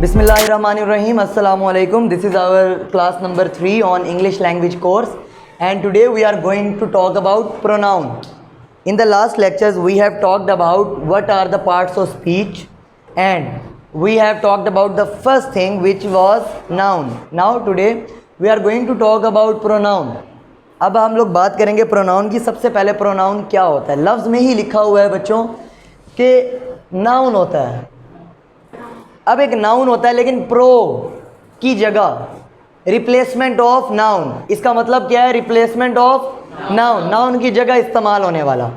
Bismillahirrahmanirrahim. Assalamu alaikum. This is our class number 3 on English language course, and today we are going to talk about pronoun. In the last lectures we have talked about what are the parts of speech, and we have talked about the first thing which was noun. Now today we are going to talk about pronoun. अब हम लोग बात करेंगे pronoun की। सबसे पहले pronoun क्या होता है? लफ्ज़ में ही लिखा हुआ है बच्चों कि नाउन होता है। अब एक नाउन होता है लेकिन प्रो की जगह रिप्लेसमेंट ऑफ नाउन। इसका मतलब क्या है? रिप्लेसमेंट ऑफ नाउन, नाउन की जगह इस्तेमाल होने वाला।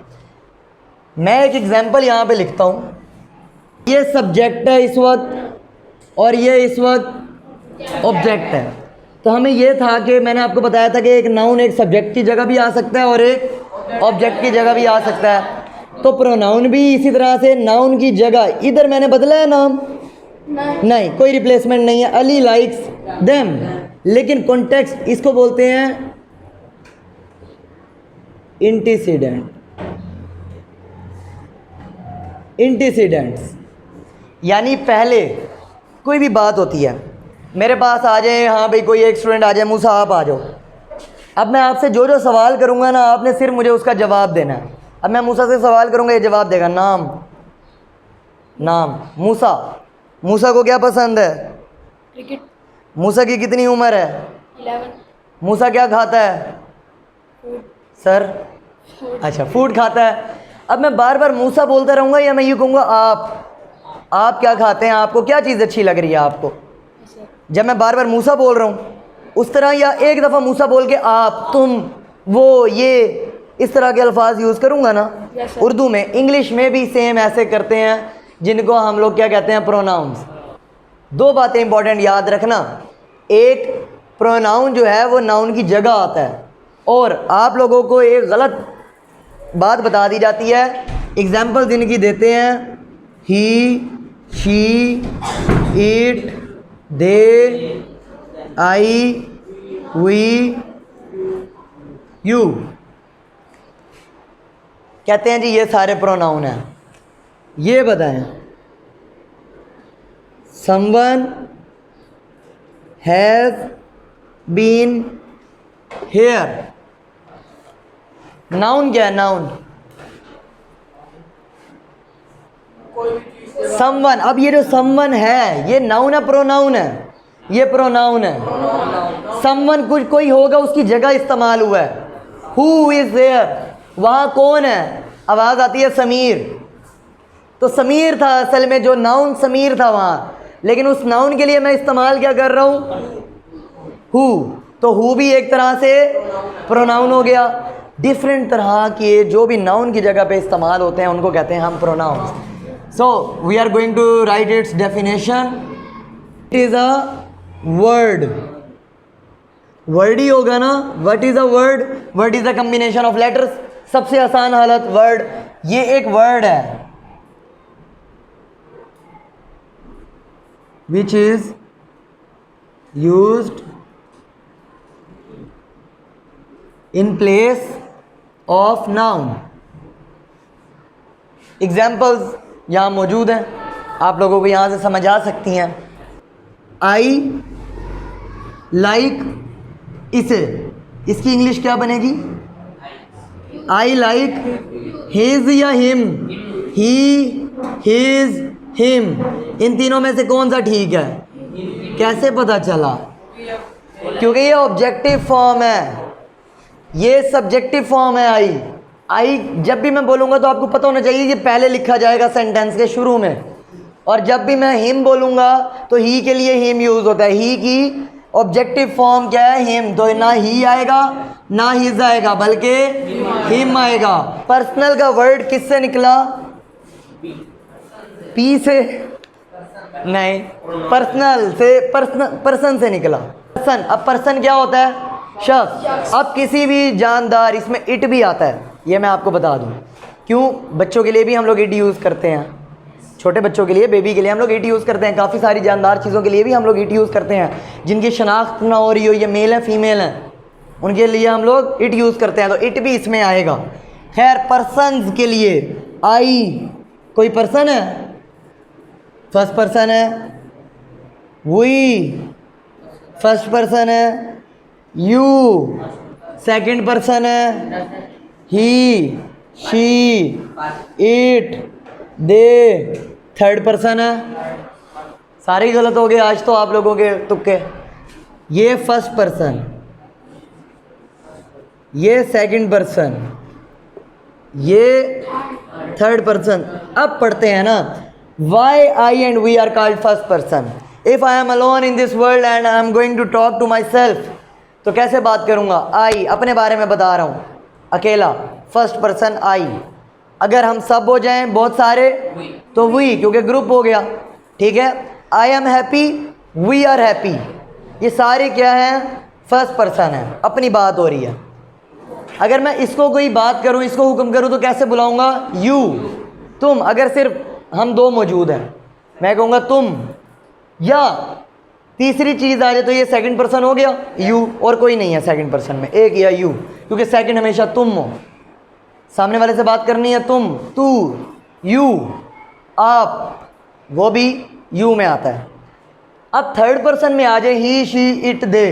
मैं एक एग्जांपल यहाँ पे लिखता हूँ। ये सब्जेक्ट है इस वक्त और ये इस वक्त ऑब्जेक्ट है। तो हमें ये था कि मैंने आपको बताया था कि एक नाउन एक सब्जेक्ट की जगह भी आ सकता है और एक ऑब्जेक्ट की जगह भी आ सकता है। तो प्रोनाउन भी इसी तरह से नाउन की जगह, इधर मैंने बदला है नाम नहीं, कोई रिप्लेसमेंट नहीं है। अली लाइक्स देम, लेकिन कॉन्टेक्स्ट इसको बोलते हैं इंटीसीडेंट, इंटीसीडेंट्स। यानी पहले कोई भी बात होती है, मेरे पास आ जाए, हाँ भाई कोई एक स्टूडेंट आ जाए, मूसा आप आ जाओ। अब मैं आपसे जो जो सवाल करूँगा ना, आपने सिर्फ मुझे उसका जवाब देना है। अब मैं मूसा से सवाल करूँगा, ये जवाब देगा नाम, नाम मूसा। मूसा को क्या पसंद है? क्रिकेट। मूसा की कितनी उम्र है? 11। मूसा क्या खाता है? फूड। सर अच्छा, फूड खाता है। अब मैं बार बार मूसा बोलता रहूँगा या मैं यूँ कहूँगा आप क्या खाते हैं? आपको क्या चीज़ अच्छी लग रही है आपको? जब मैं बार बार मूसा बोल रहा हूँ उस तरह, या एक दफ़ा मूसा बोल के आप, तुम, वो, ये, इस तरह के अल्फाज यूज़ करूँगा ना उर्दू में, इंग्लिश में भी सेम ऐसे करते हैं, जिनको हम लोग क्या कहते हैं? प्रोनाउंस। दो बातें इंपॉर्टेंट याद रखना। एक, प्रोनाउन जो है वो नाउन की जगह आता है, और आप लोगों को एक गलत बात बता दी जाती है। एग्जाम्पल्स इनकी देते हैं, he, she, it, they, I, we, you. कहते हैं जी ये सारे प्रोनाउन हैं। ये बताएं, someone has been here. Noun क्या है? Noun someone. अब ये जो समवन है ये नाउन है प्रोनाउन है? ये प्रोनाउन है। समवन कुछ कोई होगा, उसकी जगह इस्तेमाल हुआ है। हु इज देयर, वहाँ कौन है? आवाज़ आती है समीर। तो समीर था असल में, जो नाउन समीर था वहाँ, लेकिन उस नाउन के लिए मैं इस्तेमाल क्या कर रहा हूँ? हु। तो हु भी एक तरह से प्रोनाउन हो गया। डिफरेंट तरह के जो भी नाउन की जगह पे इस्तेमाल होते हैं उनको कहते हैं हम pronouns. So we are going to write its definition. It is a word. Word ही होगा ना। What is a word? Word is a combination of letters. सबसे आसान हालत वर्ड, ये एक वर्ड है which is used in place of noun. Examples यहाँ मौजूद हैं, आप लोगों को यहाँ से समझ आ सकती हैं। आई लाइक इसे, इसकी इंग्लिश क्या बनेगी? आई लाइक हिज या हिम, ही, हिज, हिम। इन तीनों में से कौन सा ठीक है? कैसे पता चला? क्योंकि ये ऑब्जेक्टिव फॉर्म है, ये सब्जेक्टिव फॉर्म है। आई, आई जब भी मैं बोलूँगा तो आपको पता होना चाहिए कि पहले लिखा जाएगा सेंटेंस के शुरू में। और जब भी मैं हिम बोलूँगा तो ही के लिए हिम यूज़ होता है। ही की ऑब्जेक्टिव फॉर्म क्या है? हिम। तो ना ही आएगा ना हिज आएगा, बल्कि हिम आएगा। पर्सनल का वर्ड किससे निकला? पी से नहीं, पर्सनल से, पर्सन से निकला। पर्सन। अब पर्सन क्या होता है? शख्स। अब किसी भी जानदार, इसमें इट भी आता है, ये मैं आपको बता दूं। क्यों? बच्चों के लिए भी हम लोग इट यूज़ करते हैं, छोटे बच्चों के लिए, बेबी के लिए हम लोग इट यूज़ करते हैं। काफ़ी सारी जानदार चीज़ों के लिए भी हम लोग इट यूज़ करते हैं। जिनकी शनाख्त ना हो रही हो, ये मेल है फीमेल है, उनके लिए हम लोग इट यूज़ करते हैं, तो इट भी इसमें आएगा। खैर, पर्सन्स के लिए आई, कोई पर्सन है? फर्स्ट पर्सन है, वी फर्स्ट पर्सन है, यू सेकंड पर्सन है, he she it they third person है। सारे ही गलत हो गए आज तो आप लोगों के तुक्के। ये फर्स्ट पर्सन, ये सेकंड पर्सन, ये थर्ड पर्सन। अब पढ़ते हैं ना, why I and we are called first person. If I am alone in this world and I am going to talk to myself, तो कैसे बात करूँगा? आई, अपने बारे में बता रहा हूँ, अकेला, फर्स्ट पर्सन आई। अगर हम सब हो जाएं बहुत सारे तो वी, क्योंकि ग्रुप हो गया, ठीक है। I am happy, we are happy, ये सारे क्या हैं? फर्स्ट पर्सन है, अपनी बात हो रही है। अगर मैं इसको कोई बात करूं, इसको हुक्म करूं, तो कैसे बुलाऊंगा? यू, तुम। अगर सिर्फ हम दो मौजूद हैं, मैं कहूँगा तुम, या तीसरी चीज़ आ जाए तो ये सेकंड पर्सन हो गया, यू, और कोई नहीं है सेकंड पर्सन में, एक या यू, क्योंकि सेकंड हमेशा तुम हो। सामने वाले से बात करनी है तुम, तू, यू, आप, वो भी यू में आता है। अब थर्ड पर्सन में आ जाए ही शी इट दे,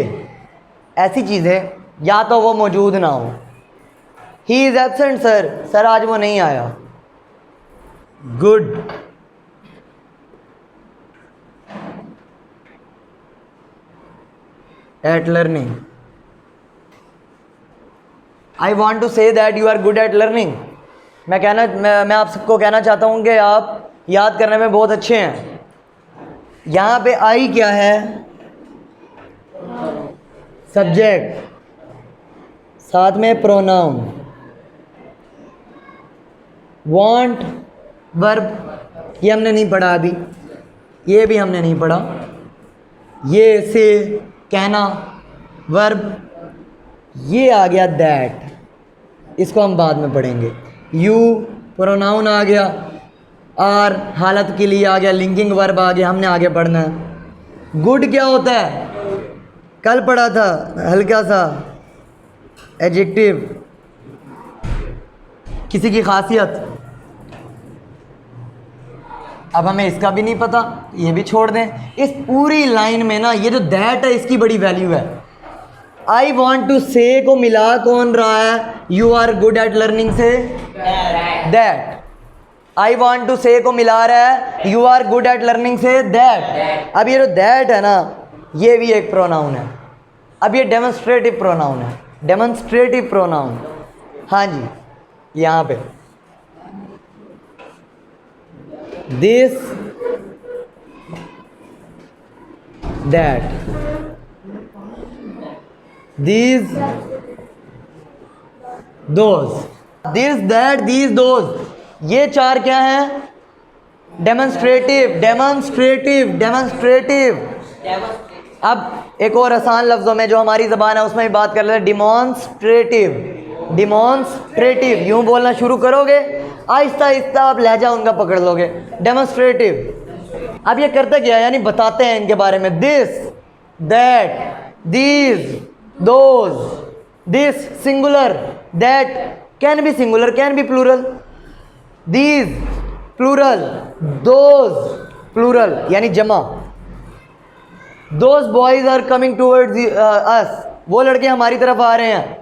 ऐसी चीज़ें या तो वो मौजूद ना हो। He is absent sir, sir आज वो नहीं आया। Good, at learning, I want to say that you are good at learning. मैं आप सबको कहना चाहता हूँ कि आप याद करने में बहुत अच्छे हैं। यहाँ पे आई क्या है? सब्जेक्ट, साथ में प्रोनाउन, वांट वर्ब, ये हमने नहीं पढ़ा अभी, ये भी हमने नहीं पढ़ा। ये से कहना वर्ब, ये आ गया दैट, इसको हम बाद में पढ़ेंगे। यू प्रोनाउन आ गया, आर हालत के लिए आ गया, लिंकिंग वर्ब आ गया, हमने आगे पढ़ना है। गुड क्या होता है? कल पढ़ा था, हल्का सा एडजेक्टिव, किसी की खासियत। अब हमें इसका भी नहीं पता, ये भी छोड़ दें। इस पूरी लाइन में ना ये जो दैट है, इसकी बड़ी वैल्यू है। आई वॉन्ट टू से को मिला कौन रहा है? You are good at learning say that. I want to say को मिला रहा है you are good at learning say that. अब ये जो दैट है ना, ये भी एक प्रोनाउन है। अब ये डेमोन्स्ट्रेटिव प्रोनाउन है, डेमोन्स्ट्रेटिव प्रोनाउन। हाँ जी, यहाँ पे this that, these those, this that these those, ये चार क्या हैं? Demonstrative, demonstrative, demonstrative. अब एक और आसान लफ्ज़ों में जो हमारी ज़बान है उसमें भी बात कर लेते हैं। डिमॉन्स्ट्रेटिव, डिमॉन्स्ट्रेटिव, यूँ बोलना शुरू करोगे, आहिस्ता आहिस्ता आप लहजा उनका पकड़ लोगे। डेमोन्स्ट्रेटिव। अब ये करते क्या है? यानी बताते हैं इनके बारे में। This that these those, this singular, that can be singular, can be plural, these plural, those plural यानी जमा। Those boys are coming towards us, वो लड़के हमारी तरफ आ रहे हैं।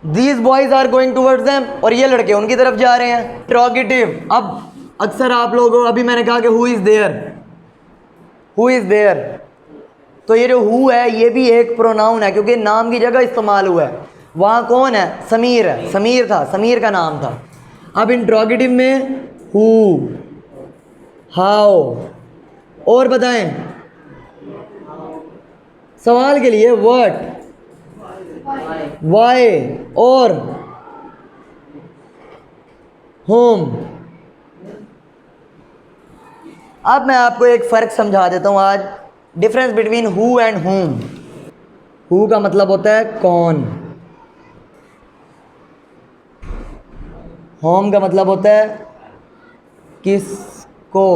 These boys are going towards them, और ये लड़के उनकी तरफ जा रहे हैं। इंट्रोगेटिव। अब अक्सर आप लोगों, अभी मैंने कहा कि who is there, who is there, तो ये जो हु है ये भी एक प्रोनाउन है, क्योंकि नाम की जगह इस्तेमाल हुआ है। वहाँ कौन है? समीर है, समीर था, समीर का नाम था। अब इंट्रोगेटिव में हु, हाउ, और बताएं सवाल के लिए व्हाट, वाई और होम। अब मैं आपको एक फ़र्क समझा देता हूँ आज, difference between who and home. Who का मतलब होता है कौन, होम का मतलब होता है किसको।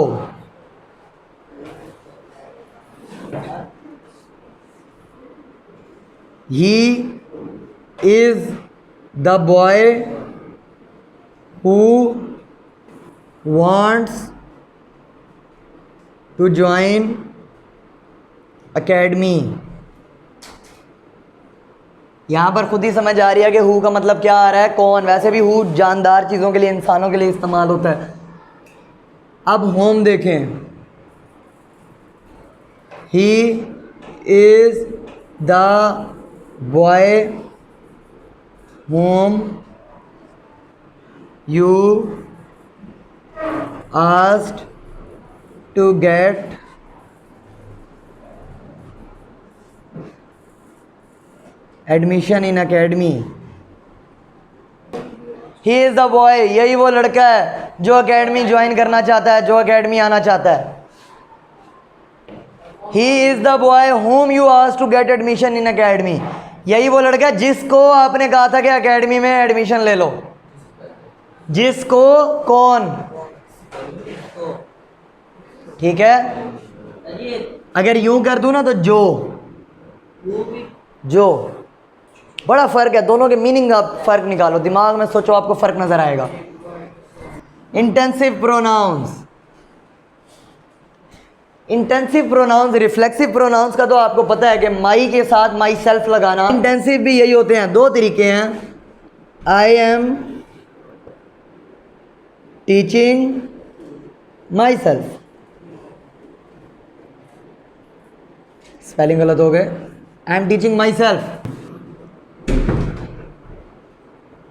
He is the boy who wants to join academy. यहाँ पर खुद ही समझ आ रही है कि हु का मतलब क्या आ रहा है, कौन। वैसे भी हु जानदार चीज़ों के लिए, इंसानों के लिए इस्तेमाल होता है। अब होम देखें, he is the boy whom you asked to get admission in academy. He is the boy, यही वो लड़का है जो अकेडमी ज्वाइन करना चाहता है, जो अकेडमी आना चाहता है। He is the boy whom you asked to get admission in academy, यही वो लड़का है जिसको आपने कहा था कि अकेडमी में एडमिशन ले लो। जिसको, कौन, ठीक है। अगर यूं कर दूं ना तो जो बड़ा फ़र्क है, दोनों के मीनिंग आप फ़र्क निकालो, दिमाग में सोचो, आपको फ़र्क नज़र आएगा। Intensive pronouns, intensive pronouns, reflexive pronouns का तो आपको पता है कि माई के साथ माई सेल्फ लगाना। इंटेंसिव भी यही होते हैं, दो तरीके हैं। I am teaching my self, spelling गलत हो गए। I am teaching my self,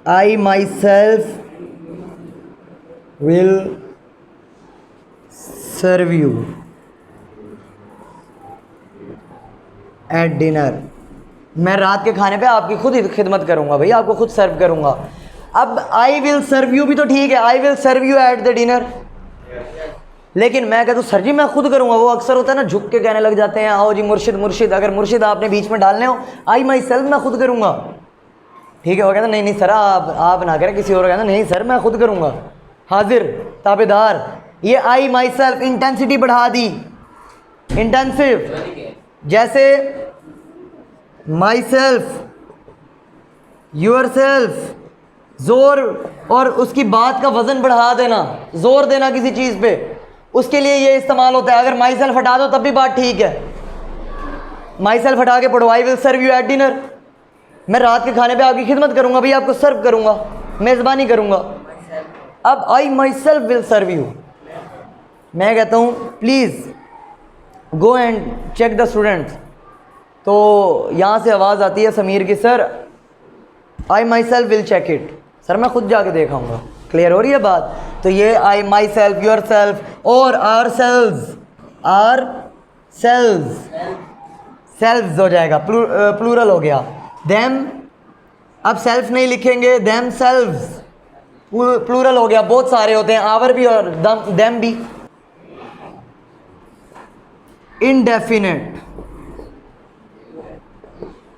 I myself will serve you at dinner, मैं रात के खाने पे आपकी खुद ही खिदमत करूंगा भाई, आपको खुद सर्व करूंगा। अब I will serve you भी तो ठीक है, I will serve you at the dinner, लेकिन मैं कहता हूँ सर जी मैं खुद करूंगा, वो अक्सर होता है ना, झुक के कहने लग जाते हैं आओ जी मुर्शिद मुर्शिद। अगर मुर्शिद आपने बीच में डालने हो, I myself मैं खुद करूंगा, ठीक है। वो कहता नहीं नहीं सर आप ना करें, किसी और कहता नहीं सर मैं खुद करूँगा, हाजिर ताबेदार। ये आई माई सेल्फ, इंटेंसिटी बढ़ा दी, इंटेंसिव। जैसे माई सेल्फ, यूर सेल्फ, जोर और उसकी बात का वज़न बढ़ा देना, जोर देना किसी चीज़ पे, उसके लिए ये इस्तेमाल होता है। अगर माई सेल्फ हटा दो तब भी बात ठीक है। माई सेल्फ हटा के पढ़ो, I will serve you at dinner, मैं रात के खाने पे आपकी खिदमत करूंगा भाई, आपको सर्व करूंगा, मेज़बानी करूंगा। अब I myself will serve you, मैं कहता हूँ please go and check the students, तो यहाँ से आवाज़ आती है समीर की, sir I myself will check it, sir मैं खुद जाके देखाऊंगा। क्लियर हो रही है बात? तो ये I myself, yourself और ourselves, ourselves, selves हो जाएगा, प्लूरल हो गया। देम, अब सेल्फ नहीं लिखेंगे, देम सेल्व्स प्लूरल हो गया, बहुत सारे होते हैं, आवर भी और देम भी। इनडेफिनेट,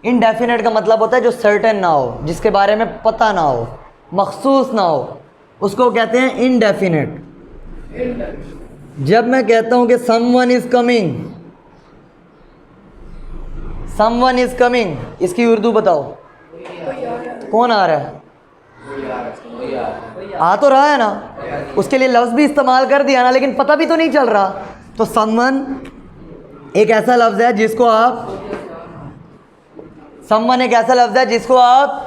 इनडेफिनेट का मतलब होता है जो सर्टेन ना हो, जिसके बारे में पता ना हो, मखसूस ना हो, उसको कहते हैं इनडेफिनेट। जब मैं कहता हूं कि someone is coming, someone is coming, इसकी उर्दू बताओ, कौन आ रहा है? आ तो रहा है ना, उसके लिए लफ्ज़ भी इस्तेमाल कर दिया ना, लेकिन पता भी तो नहीं चल रहा। तो समवन एक ऐसा लफ्ज़ है जिसको आप, समवन एक ऐसा लफ्ज़ है जिसको आप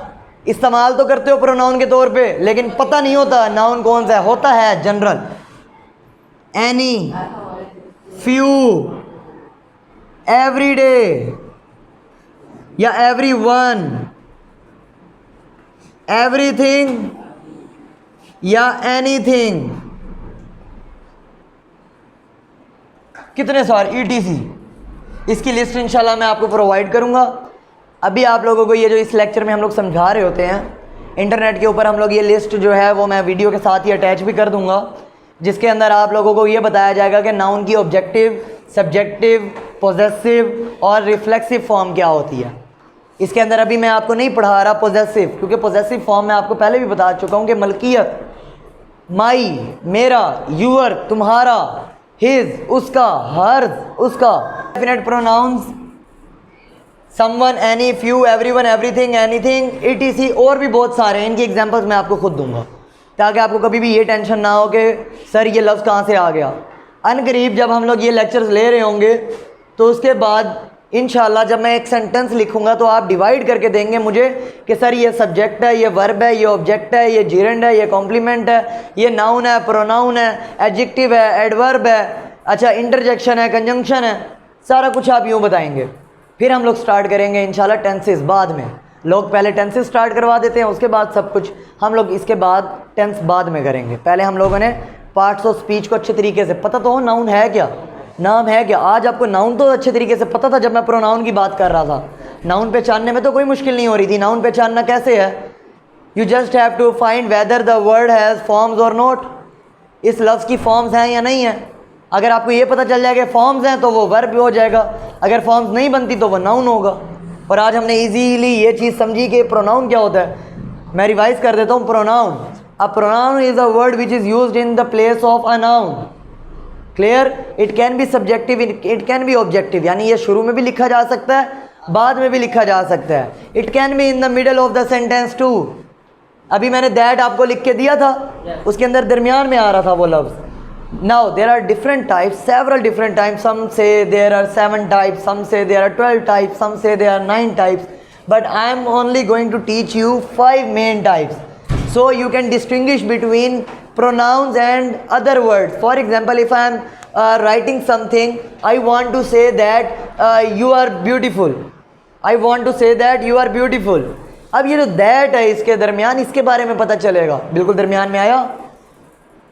इस्तेमाल तो करते हो प्रोनाउन के तौर पे, लेकिन पता नहीं होता नाउन कौन सा है, होता है general. Any, few, every day या एवरी वन, एवरीथिंग या एनीथिंग, कितने सारे ETC, इसकी लिस्ट इंशाल्लाह मैं आपको प्रोवाइड करूंगा। अभी आप लोगों को ये जो इस लेक्चर में हम लोग समझा रहे होते हैं, इंटरनेट के ऊपर हम लोग ये लिस्ट जो है वो मैं वीडियो के साथ ही अटैच भी कर दूंगा, जिसके अंदर आप लोगों को ये बताया जाएगा कि नाउन की ऑब्जेक्टिव, सब्जेक्टिव, पॉजेसिव और रिफ्लेक्सिव फॉर्म क्या होती है। इसके अंदर अभी मैं आपको नहीं पढ़ा रहा पॉजेसिव, क्योंकि पॉजेसिव फॉर्म मैं आपको पहले भी बता चुका हूँ कि मलकियत, माई मेरा, यूअर तुम्हारा, हिज उसका, हर्ज उसका। Definite pronouns someone, any, few, everyone, everything, anything, ETC और भी बहुत सारे हैं। इनकी एग्जांपल्स मैं आपको खुद दूंगा, ताकि आपको कभी भी ये टेंशन ना हो कि सर ये लफ्ज़ कहाँ से आ गया। अनकरीब जब हम लोग ये लेक्चर्स ले रहे होंगे तो उसके बाद इंशाल्लाह जब मैं एक सेंटेंस लिखूंगा तो आप डिवाइड करके देंगे मुझे कि सर ये सब्जेक्ट है, ये वर्ब है, ये ऑब्जेक्ट है, ये जीरेंड है, ये कॉम्प्लीमेंट है, ये नाउन है, प्रोनाउन है, एडजेक्टिव है, एडवर्ब है, अच्छा इंटरजेक्शन है, कंजंक्शन है, सारा कुछ आप यूँ बताएंगे। फिर हम लोग स्टार्ट करेंगे इंशाल्लाह टेंसेस। बाद में लोग पहले टेंसेस स्टार्ट करवा देते हैं, उसके बाद सब कुछ हम लोग इसके बाद टेंस बाद में करेंगे। पहले हम लोगों ने पार्ट्स ऑफ स्पीच को अच्छे तरीके से पता तो हो, नाउन है क्या, नाम है क्या। आज आपको नाउन तो अच्छे तरीके से पता था जब मैं प्रोनाउन की बात कर रहा था। नाउन पहचानने में तो कोई मुश्किल नहीं हो रही थी। नाउन पहचानना कैसे है, you just have to find whether the word has forms और नॉट। इस लफ्ज़ की फॉर्म्स हैं या नहीं है। अगर आपको ये पता चल जाएगा फॉर्म्स हैं तो वो वर्ब हो जाएगा, अगर फॉर्म्स नहीं बनती तो वो नाउन होगा। और आज हमने इजीली ये चीज़ समझी कि प्रोनाउन क्या होता है। मैं रिवाइज कर देता हूँ। Pronoun, a pronoun is a word which is used in the place of a noun. Clear, it can be subjective, it can B objective, यानी ये शुरू में भी लिखा जा सकता है, बाद में भी लिखा जा सकता है। It can be in the middle of the sentence too. अभी मैंने दैट आपको लिख के दिया था, उसके अंदर दरमियान में आ रहा था वो लफ्ज़। Now there are different types, several different types. Some say there are 7 types, some say there are 12 types, some say there are 9 types. But I am only going to teach you 5 main types, so you can distinguish between pronouns and other words. For example, if I am writing something, I want to say that you are beautiful. I want to say that you are beautiful. अब ये जो that है इसके दरमियान, इसके बारे में पता चलेगा। बिल्कुल दरमियान में आया।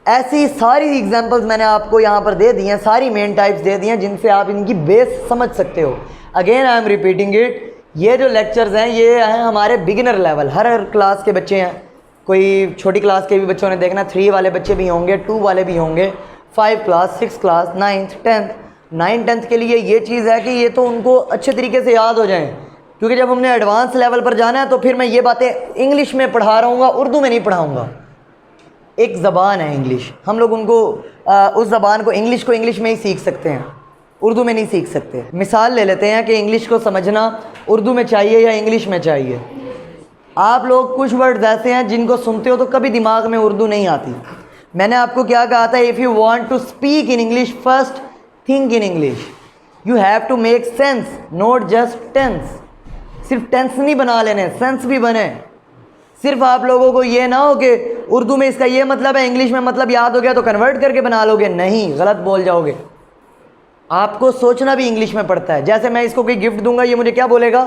ऐसी सारी एग्जांपल्स मैंने आपको यहाँ पर दे दी हैं, सारी मेन टाइप्स दे दी हैं जिनसे आप इनकी बेस समझ सकते हो। Again I am repeating it, ये जो लेक्चर्स हैं ये हैं हमारे बिगिनर लेवल। हर क्लास के बच्चे हैं, कोई छोटी क्लास के भी बच्चों ने देखना, 3 वाले बच्चे भी होंगे, 2 वाले भी होंगे, 5 class, 6 class, 9th 10th। 9th 10th के लिए ये चीज़ है कि ये तो उनको अच्छे तरीके से याद हो जाएँ, क्योंकि जब हमने एडवांस लेवल पर जाना है तो फिर मैं ये बातें इंग्लिश में पढ़ा रहा हूँ, उर्दू में नहीं पढ़ाऊँगा। एक ज़बान है इंग्लिश, हम लोग उनको उस ज़बान को, इंग्लिश को इंग्लिश में ही सीख सकते हैं, उर्दू में नहीं सीख सकते। मिसाल ले लेते हैं कि इंग्लिश को समझना उर्दू में चाहिए या इंग्लिश में चाहिए। आप लोग कुछ वर्ड्स ऐसे हैं जिनको सुनते हो तो कभी दिमाग में उर्दू नहीं आती। मैंने आपको क्या कहा था, if you want to speak in English first think in English, you have to make sense, not just tense. सिर्फ टेंस नहीं बना लेने, सेंस भी बने। सिर्फ आप लोगों को ये ना हो कि उर्दू में इसका ये मतलब है, इंग्लिश में मतलब याद हो गया तो कन्वर्ट करके बना लोगे, नहीं, गलत बोल जाओगे। आपको सोचना भी इंग्लिश में पड़ता है। जैसे मैं इसको कोई गिफ्ट दूंगा, ये मुझे क्या बोलेगा,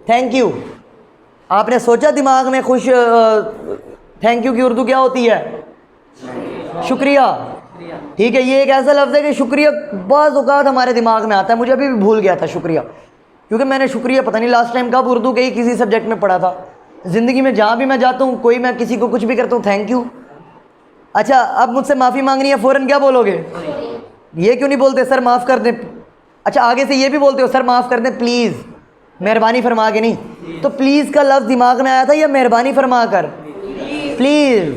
थैंक यू। आपने सोचा दिमाग में खुश, थैंक यू की उर्दू क्या होती है, शुक्रिया। ठीक है, ये एक ऐसा लफ्ज़ है कि शुक्रिया बाज़ औक़ात हमारे दिमाग में आता है। मुझे अभी भी भूल गया था शुक्रिया, क्योंकि मैंने शुक्रिया पता नहीं लास्ट टाइम कब उर्दू के ही किसी सब्जेक्ट में पढ़ा था। ज़िंदगी में जहाँ भी मैं जाता हूँ, कोई मैं किसी को कुछ भी करता हूँ, थैंक यू। अच्छा, अब मुझसे माफ़ी मांगनी है, फ़ौरन क्या बोलोगे, ये क्यों नहीं बोलते सर माफ़ कर दें। अच्छा, आगे से ये भी बोलते हो सर माफ़ कर दें, प्लीज़, मेहरबानी फरमा के नहीं। तो प्लीज़ का लफ्ज़ दिमाग में आया था या मेहरबानी फरमा कर, प्लीज़।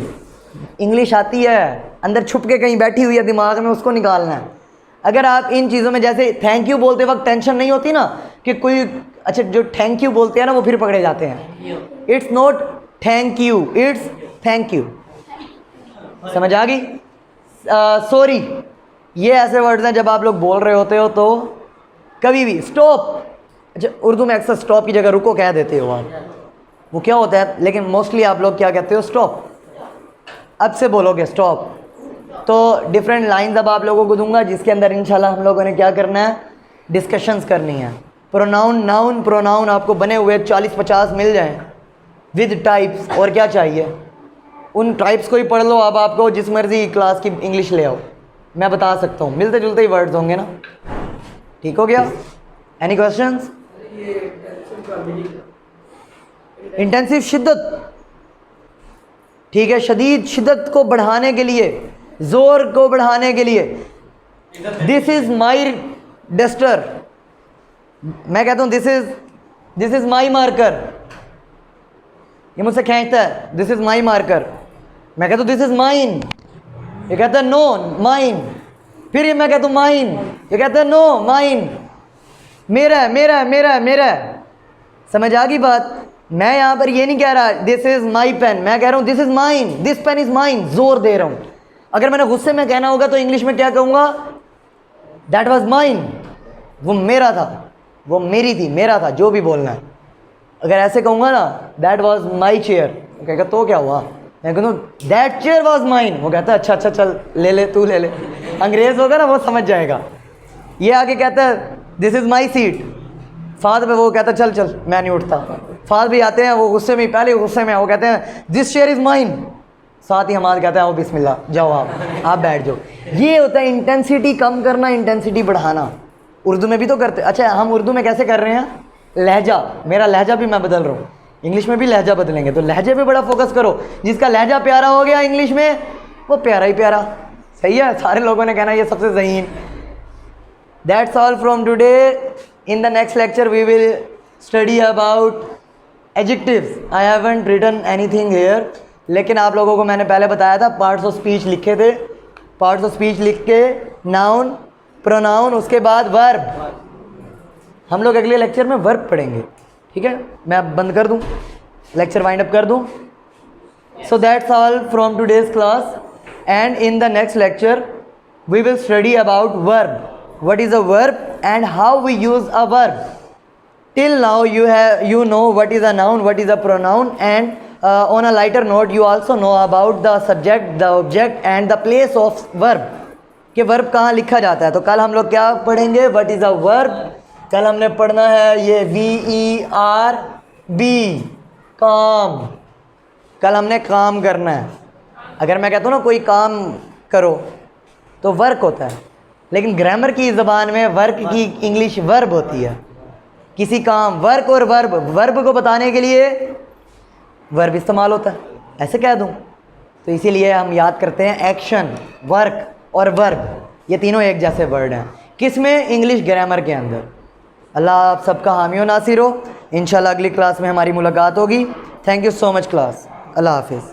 इंग्लिश आती है, अंदर छुप के कहीं बैठी हुई है दिमाग में, उसको निकालना है। अगर आप इन चीज़ों में, जैसे थैंक यू बोलते वक्त टेंशन नहीं होती ना कि कोई, अच्छा जो थैंक यू बोलते हैं ना वो फिर पकड़े जाते हैं। It's not thank you, it's thank you. समझ आ गई। सॉरी, ये ऐसे वर्ड्स हैं जब आप लोग बोल रहे होते हो तो कभी भी स्टॉप, अच्छा उर्दू में अक्सर स्टॉप की जगह रुको कह देते हो आप, वो क्या होता है, लेकिन मोस्टली आप लोग क्या कहते हो, स्टॉप। अब से बोलोगे स्टॉप। तो डिफरेंट लाइंस अब आप लोगों को दूंगा जिसके अंदर इंशाल्लाह हम लोगों ने क्या करना है, डिस्कशंस करनी है। प्रोनाउन, नाउन, प्रोनाउन आपको बने हुए 40-50 मिल जाएं विद टाइप्स, और क्या चाहिए, उन टाइप्स को ही पढ़ लो। अब आपको जिस मर्जी क्लास की इंग्लिश ले आओ, मैं बता सकता हूँ, मिलते जुलते ही वर्ड्स होंगे ना। ठीक हो गया। Any questions. इंटेंसिव, शिद्दत, ठीक है, शदीद शिद्दत को बढ़ाने के लिए, जोर को बढ़ाने के लिए। दिस इज माई डस्टर, मैं कहता हूँ दिस इज माई मार्कर, ये मुझसे खींचता है, दिस इज माई मार्कर। मैं कहता हूँ दिस इज माइन, ये कहता है नो माइन। फिर ये मैं कहता हूँ माइन, ये कहता है नो माइन, मेरा है, मेरा है, मेरा है, मेरा है। समझ आ गई बात। मैं यहाँ पर ये नहीं कह रहा दिस इज माई पेन, मैं कह रहा हूँ this is mine, this pen is mine, जोर दे रहा हूँ। अगर मैंने गुस्से में कहना होगा तो इंग्लिश में क्या कहूँगा, दैट वाज माइन। वो मेरा था, वो मेरी थी, मेरा था, जो भी बोलना है। अगर ऐसे कहूँगा ना दैट वॉज माई चेयर, वो कहेगा तो क्या हुआ, मैं कहूँ दैट चेयर वॉज माइन, वो कहता है अच्छा अच्छा चल ले ले तू ले ले। अंग्रेज़ होगा ना वो समझ जाएगा। ये आगे कहता है this is my seat, Fahd पे वो कहता है चल चल मैं नहीं उठता। फाद भी आते हैं, वो गुस्से में, पहले गुस्से में, वो कहते हैं दिस चेयर इज़ माइन, साथ ही हमारे कहते हैं आओ बिस्मिल्लाह जाओ आप बैठ जाओ। ये होता है इंटेंसिटी कम करना, इंटेंसिटी बढ़ाना। उर्दू में भी तो करते। अच्छा हम उर्दू में कैसे कर रहे हैं, लहजा, मेरा लहजा भी मैं बदल रहा हूँ, इंग्लिश में भी लहजा बदलेंगे, तो लहजे पे बड़ा फोकस करो। जिसका लहजा प्यारा हो गया इंग्लिश में वो प्यारा ही प्यारा, सही है, सारे लोगों ने कहना ये सबसे ज़हीन। That's all from today. In the next lecture we will study about adjectives. I haven't written anything here, लेकिन आप लोगों को मैंने पहले बताया था पार्ट्स ऑफ स्पीच लिखे थे। पार्ट्स ऑफ स्पीच लिख के नाउन, प्रोनाउन, उसके बाद वर्ब। हम लोग अगले लेक्चर में वर्ब पढ़ेंगे, ठीक है। मैं अब बंद कर दूं, लेक्चर वाइंड अप कर दूं। So that's all from today's class, and in the next lecture we will study about verb, what is a verb and how we use a verb. Till now you know what is a noun, what is a pronoun, and on a lighter note you also know about the subject, the object and the place of verb, कि verb कहाँ लिखा जाता है। तो कल हम लोग क्या पढ़ेंगे, what is a verb। कल हमने पढ़ना है ये VERB, काम। कल हमने काम करना है। अगर मैं कहता हूँ ना कोई काम करो तो वर्क होता है, लेकिन ग्रामर की ज़बान में वर्क की इंग्लिश वर्ब होती है। किसी काम, वर्क और वर्ब, वर्ब को बताने के लिए वर्ब इस्तेमाल होता है, ऐसे कह दूं। तो इसीलिए हम याद करते हैं एक्शन, वर्क और वर्ब, ये तीनों एक जैसे वर्ड हैं। किस में, इंग्लिश ग्रामर के अंदर। अल्लाह आप सबका हामी व नासिर हो। इंशाल्लाह अगली क्लास में हमारी मुलाकात होगी। Thank you so much class. अल्लाह हाफिज़।